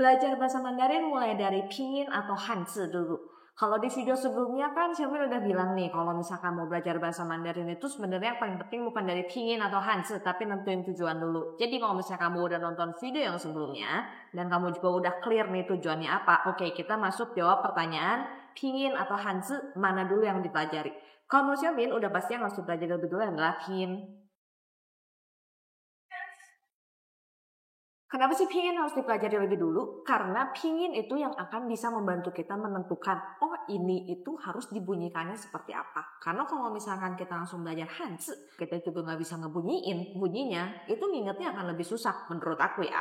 Belajar bahasa Mandarin mulai dari pinyin atau hanzi dulu. Kalau di video sebelumnya kan Xiaomin udah bilang nih, kalau misalkan mau belajar bahasa Mandarin itu sebenarnya yang paling penting bukan dari pinyin atau hanzi, tapi nentuin tujuan dulu. Jadi kalau misalnya kamu udah nonton video yang sebelumnya, dan kamu juga udah clear nih tujuannya apa, oke, kita masuk jawab pertanyaan pinyin atau hanzi mana dulu yang dipelajari. Kalau menurut Xiaomin udah pasti yang harus dipelajari lebih dulu adalah pinyin. Kenapa sih pinyin harus dipelajari lebih dulu? Karena pinyin itu yang akan bisa membantu kita menentukan, oh ini itu harus dibunyikannya seperti apa. Karena kalau misalkan kita langsung belajar hanzi, kita juga nggak bisa ngebunyiin bunyinya, itu ngingetnya akan lebih susah menurut aku ya.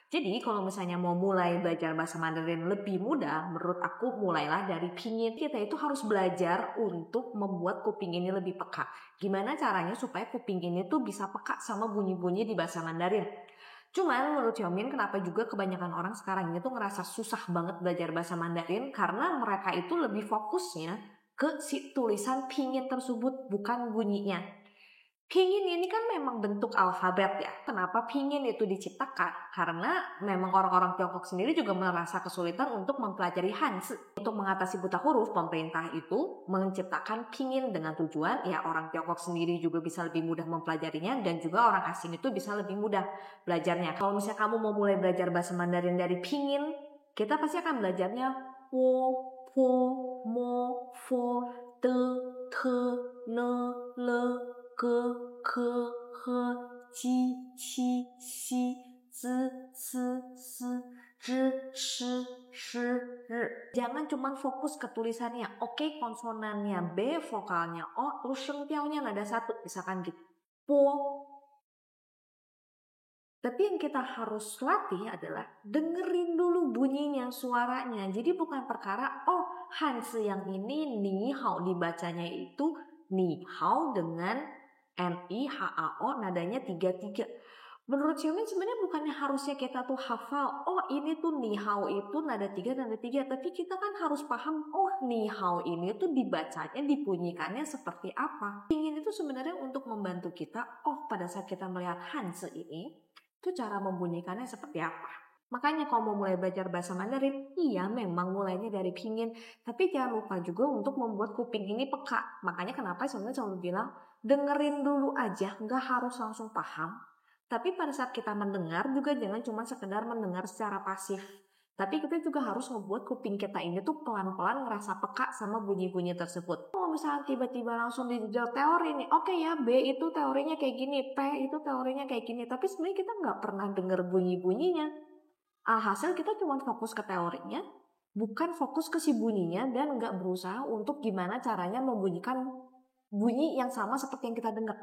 Jadi kalau misalnya mau mulai belajar bahasa Mandarin lebih mudah, menurut aku mulailah dari pinyin. Kita itu harus belajar untuk membuat kuping ini lebih peka. Gimana caranya supaya kuping ini tuh bisa peka sama bunyi-bunyi di bahasa Mandarin? Cuman menurut Xiaomin kenapa juga kebanyakan orang sekarang ini tuh ngerasa susah banget belajar bahasa Mandarin karena mereka itu lebih fokusnya ke si tulisan pinyin tersebut bukan bunyinya. Pinyin ini kan memang bentuk alfabet ya. Kenapa pinyin itu diciptakan? Karena memang orang-orang Tiongkok sendiri juga merasa kesulitan untuk mempelajari hanzi. Untuk mengatasi buta huruf, pemerintah itu menciptakan pinyin dengan tujuan ya orang Tiongkok sendiri juga bisa lebih mudah mempelajarinya dan juga orang asing itu bisa lebih mudah belajarnya. Kalau misalnya kamu mau mulai belajar bahasa Mandarin dari pinyin, kita pasti akan belajarnya wo, po, mo, fo, te, te, ne, le, ke, he, ji, qi, xi, zi, si, si, zhi, shi, shi, ri. Jangan cuma fokus ke tulisannya. Oke, konsonannya B, vokalnya O, terus shengtiaunya nada satu, misalkan gitu. Po. Tapi yang kita harus latih adalah dengerin dulu bunyinya, suaranya. Jadi bukan perkara, oh hanzi yang ini ni hao dibacanya itu ni hao dengan NIHAO nadanya 3-3. Menurut Xiaomin sebenarnya bukannya harusnya kita tuh hafal, oh ini tuh ni hao itu nada 3 nada 3, tapi kita kan harus paham, oh ni hao ini tuh dibacanya, dibunyikannya seperti apa. Ingin itu sebenarnya untuk membantu kita, oh pada saat kita melihat hanzi ini, itu cara membunyikannya seperti apa. Makanya kalau mau mulai belajar bahasa Mandarin, iya memang mulainya dari pinyin, tapi jangan lupa juga untuk membuat kuping ini peka. Makanya kenapa sebenarnya selalu bilang, dengerin dulu aja, nggak harus langsung paham. Tapi pada saat kita mendengar juga jangan cuma sekedar mendengar secara pasif. Tapi kita juga harus membuat kuping kita ini tuh pelan-pelan ngerasa peka sama bunyi-bunyi tersebut. Kalau misalnya tiba-tiba langsung dijawab teori nih, oke ya B itu teorinya kayak gini, P itu teorinya kayak gini. Tapi sebenarnya kita nggak pernah denger bunyi-bunyinya. Alhasil kita cuma fokus ke teorinya, bukan fokus ke si bunyinya dan nggak berusaha untuk gimana caranya membunyikan bunyi yang sama seperti yang kita dengar.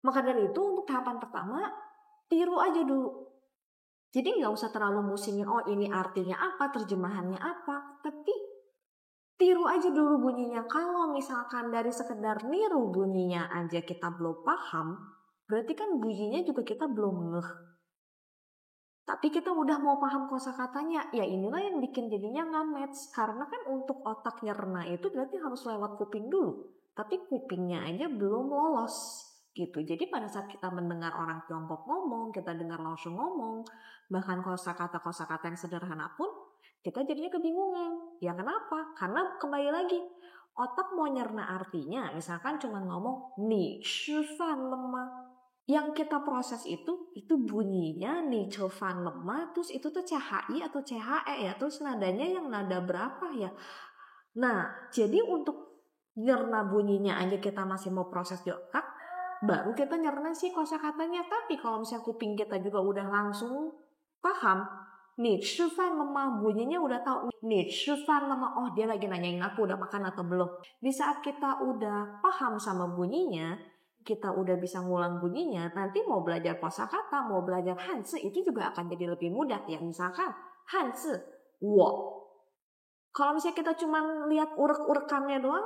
Maka dari itu untuk tahapan pertama, tiru aja dulu. Jadi nggak usah terlalu musingin, oh ini artinya apa, terjemahannya apa. Tapi tiru aja dulu bunyinya. Kalau misalkan dari sekedar niru bunyinya aja kita belum paham, berarti kan bunyinya juga kita belum ngeh. Tapi kita udah mau paham kosakatanya, ya inilah yang bikin jadinya nggak match. Karena kan untuk otak nyerna itu berarti harus lewat kuping dulu. Tapi kupingnya aja belum lolos. Gitu. Jadi pada saat kita mendengar orang Tiongkok ngomong, kita dengar langsung ngomong, bahkan kosakata-kosakata yang sederhana pun, kita jadinya kebingungan. Ya kenapa? Karena kembali lagi, otak mau nyerna artinya, misalkan cuma ngomong, ni shifan lemah. Yang kita proses itu bunyinya nih cefan lemah, terus itu tuh CHI atau CHE ya, terus nadanya yang nada berapa ya. Nah, jadi untuk nyerna bunyinya aja kita masih mau proses di otak, baru kita nyerna sih kosakatanya. Tapi kalau misalnya kuping kita juga udah langsung paham, nih cefan lemah bunyinya udah tahu, nih cefan lemah, oh dia lagi nanyain aku udah makan atau belum. Di saat kita udah paham sama bunyinya, kita udah bisa ngulang bunyinya, nanti mau belajar kosakata, mau belajar hanzi itu juga akan jadi lebih mudah ya. Misalkan hanzi, wo. Kalau misalnya kita cuma lihat urek-urekannya doang,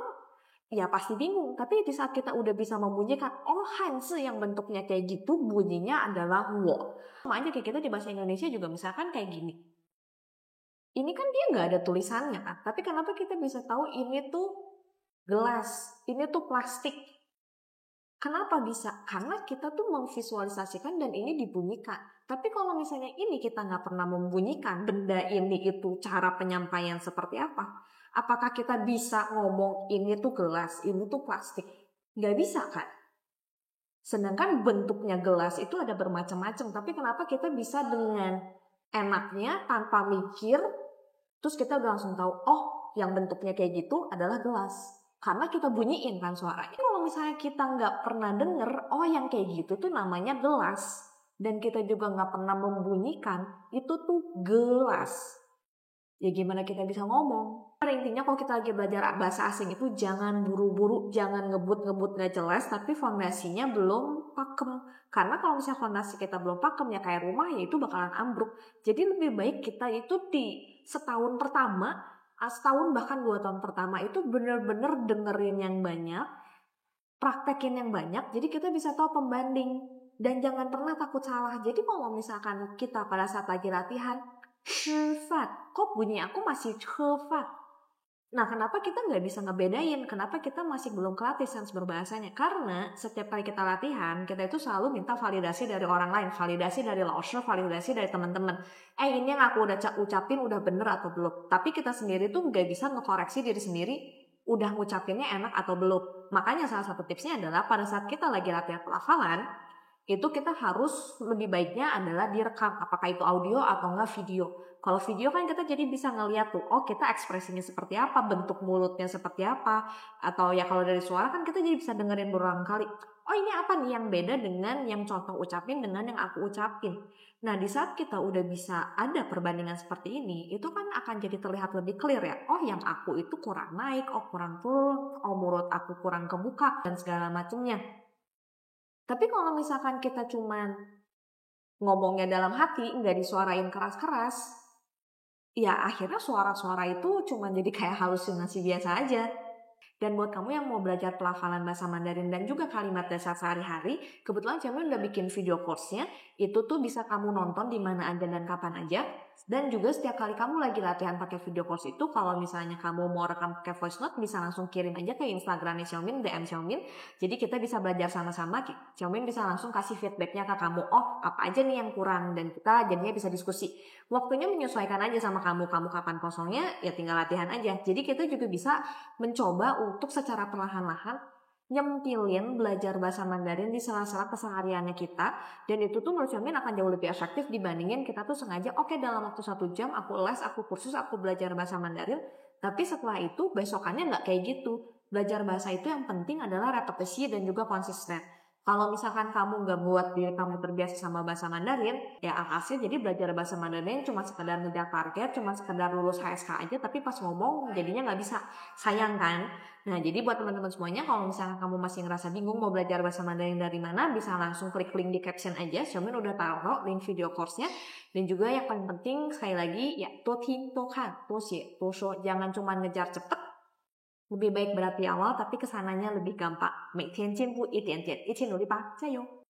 ya pasti bingung. Tapi di saat kita udah bisa membunyikan, oh hanzi yang bentuknya kayak gitu, bunyinya adalah wo. Sama aja kayak kita di bahasa Indonesia juga misalkan kayak gini. Ini kan dia nggak ada tulisannya kan, tapi kenapa kita bisa tahu ini tuh gelas, ini tuh plastik. Kenapa bisa? Karena kita tuh memvisualisasikan dan ini dibunyikan. Tapi kalau misalnya ini kita nggak pernah membunyikan, benda ini itu cara penyampaian seperti apa? Apakah kita bisa ngomong ini tuh gelas, ini tuh plastik? Nggak bisa kan? Sedangkan bentuknya gelas itu ada bermacam-macam. Tapi kenapa kita bisa dengan enaknya tanpa mikir, terus kita udah langsung tahu, oh yang bentuknya kayak gitu adalah gelas. Karena kita bunyiin kan suaranya. Kalau misalnya kita nggak pernah denger, oh yang kayak gitu tuh namanya gelas. Dan kita juga nggak pernah membunyikan, itu tuh gelas. Ya gimana kita bisa ngomong? Pada intinya kalau kita lagi belajar bahasa asing itu jangan buru-buru, jangan ngebut-ngebut nggak jelas, tapi fondasinya belum pakem. Karena kalau misalnya fondasi kita belum pakem ya kayak rumah ya itu bakalan ambruk. Jadi lebih baik kita itu di setahun pertama, setahun bahkan 2 tahun pertama itu bener-bener dengerin yang banyak, praktekin yang banyak, jadi kita bisa tahu pembanding. Dan jangan pernah takut salah. Jadi kalau misalkan kita pada saat lagi latihan, shifat, kok bunyi aku masih shifat? Nah, kenapa kita nggak bisa ngebedain? Kenapa kita masih belum kelatih sense berbahasanya? Karena setiap kali kita latihan, kita itu selalu minta validasi dari orang lain. Validasi dari laoshi, validasi dari teman-teman. Ini yang aku udah ucapin udah bener atau belum. Tapi kita sendiri tuh nggak bisa ngekoreksi diri sendiri, udah ngucapinnya enak atau belum. Makanya salah satu tipsnya adalah pada saat kita lagi latihan pelafalan, itu kita harus lebih baiknya adalah direkam. Apakah itu audio atau enggak video. Kalau video kan kita jadi bisa ngeliat tuh, oh kita ekspresinya seperti apa, bentuk mulutnya seperti apa, atau ya kalau dari suara kan kita jadi bisa dengerin berulang kali. Oh ini apa nih yang beda dengan yang contoh ucapin dengan yang aku ucapin. Nah di saat kita udah bisa ada perbandingan seperti ini, itu kan akan jadi terlihat lebih clear ya. Oh yang aku itu kurang naik, oh kurang turun, oh mulut aku kurang kebuka, dan segala macamnya. Tapi kalau misalkan kita cuman ngomongnya dalam hati, nggak disuarain keras-keras, ya akhirnya suara-suara itu cuma jadi kayak halusinasi biasa aja. Dan buat kamu yang mau belajar pelafalan bahasa Mandarin dan juga kalimat dasar sehari-hari, kebetulan Cemen udah bikin video course-nya, itu tuh bisa kamu nonton di mana aja dan kapan aja. Dan juga setiap kali kamu lagi latihan pakai video course itu, kalau misalnya kamu mau rekam pakai voice note, bisa langsung kirim aja ke Instagramnya Xiaomin, DM Xiaomin. Jadi kita bisa belajar sama-sama, Xiaomin bisa langsung kasih feedbacknya ke kamu, oh apa aja nih yang kurang, dan kita jadinya bisa diskusi. Waktunya menyesuaikan aja sama kamu kapan kosongnya, ya tinggal latihan aja. Jadi kita juga bisa mencoba untuk secara perlahan-lahan nyempilin belajar bahasa Mandarin di sela-sela kesehariannya kita, dan itu tuh menurut Xiaomin akan jauh lebih efektif dibandingin kita tuh sengaja oke, dalam waktu 1 jam aku les, aku kursus, aku belajar bahasa Mandarin, tapi setelah itu besokannya nggak kayak gitu. Belajar bahasa itu yang penting adalah repetisi dan juga konsisten. Kalau misalkan kamu nggak buat diri kamu terbiasa sama bahasa Mandarin, ya alhasil jadi belajar bahasa Mandarin cuma sekedar ngejar target, cuma sekedar lulus HSK aja, tapi pas ngomong jadinya nggak bisa. Sayang kan? Nah, jadi buat teman-teman semuanya, kalau misalkan kamu masih ngerasa bingung mau belajar bahasa Mandarin dari mana, bisa langsung klik link di caption aja. Xiaomin udah taruh link video course-nya. Dan juga yang paling penting, sekali lagi, ya, to tin, to kan, to xie, to shou. Jangan cuma ngejar cepet. Lebih baik berapi awal, tapi kesananya lebih gampang. 每天进步一点点，一起努力吧，加油！